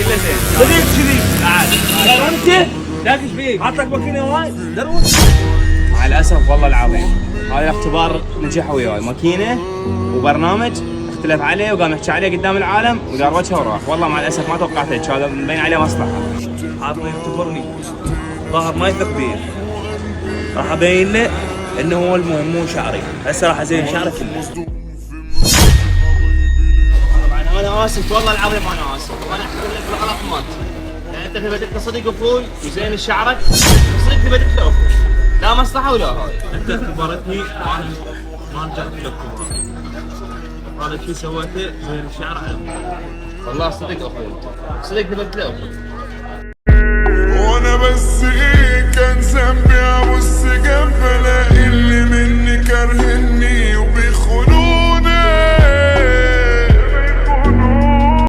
كله زين. صدق كذي. تعال انت داك ايش فيك؟ عطك ماكينه وايد دروس. مع الاسف والله العظيم هذا الاختبار نجح وياي، ماكينه وبرنامج اختلف عليه وقام يحكي عليه قدام العالم ودار وجهه وراح. والله مع الاسف ما توقعت هيك، هذا مبين عليه مصلحه. عطني يختبرني ظاهر ما يثق بي، راح ابين له انه هو المهم مو شعري. هسه راح ازين شعري كله. طبعا انا اسف والله العظيم انا اسف، وانا احكي لك الغلط مالتي. يعني انت تبي تدق صدق اخوي وزين شعرك، صدق تبي تدق اخوي، لا مصلحه ولا هاي. انت اختبرتني وانا ما رجعت لك اختبار. هذا شو سويته زين الشعر على والله صدق اخوي، صدق تبي تدق اخوي. وانا بس ايه كان ذنبي